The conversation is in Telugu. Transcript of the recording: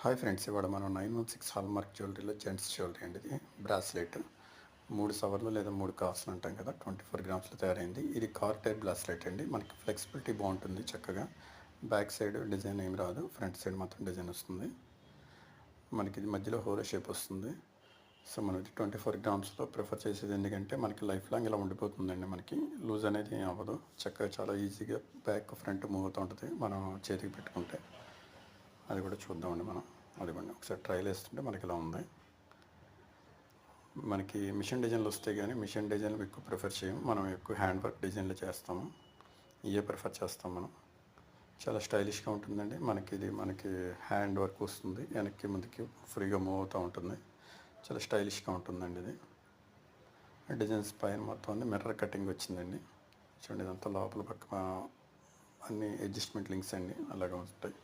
హాయ్ ఫ్రెండ్స్, ఇవాళ మనం 916 హాల్మార్క్ జ్యువెలరీలో జెంట్స్ జ్యువెలరీ అండి. ఇది బ్రాస్లెట్ 3 సవర్లు లేదా 3 కాసులు అంటాం కదా, 24 గ్రామ్స్లో తయారైంది. ఇది కార్ టైప్ బ్రాస్లెట్ అండి. మనకి ఫ్లెక్సిబిలిటీ బాగుంటుంది, చక్కగా బ్యాక్ సైడ్ డిజైన్ ఏం రాదు, ఫ్రంట్ సైడ్ మాత్రం డిజైన్ వస్తుంది. మనకి ఇది మధ్యలో హోలో షేప్ వస్తుంది. సో మనం ఇది 24 గ్రామ్స్లో ప్రిఫర్ చేసేది, ఎందుకంటే మనకి లైఫ్ లాంగ్ ఇలా ఉండిపోతుందండి. మనకి లూజ్ అనేది అవ్వదు, చక్కగా చాలా ఈజీగా బ్యాక్ ఫ్రంట్ మూవ్ అవుతూ ఉంటుంది మనం చేతికి పెట్టుకుంటే. అది కూడా చూద్దామండి మనం. అదిగోండి, ఒకసారి ట్రైల్ వేస్తుంటే మనకి ఇలా ఉంది. మనకి మిషన్ డిజైన్లు వస్తాయి, కానీ మిషన్ డిజైన్లు ఎక్కువ ప్రిఫర్ చేయం. మనం ఎక్కువ హ్యాండ్ వర్క్ డిజైన్లు చేస్తాము, ఇవే ప్రిఫర్ చేస్తాం మనం. చాలా స్టైలిష్గా ఉంటుందండి. మనకి హ్యాండ్ వర్క్ వస్తుంది, వెనక్కి ముందుకి ఫ్రీగా మూవ్ అవుతూ ఉంటుంది. చాలా స్టైలిష్గా ఉంటుందండి ఇది. డిజైన్స్ పైన మొత్తం అన్ని మిర్రర్ కటింగ్ వచ్చిందండి. చూడండి, ఇదంతా లోపల పక్క అన్ని అడ్జస్ట్మెంట్ లింక్స్ అండి అలాగే ఉంటాయి.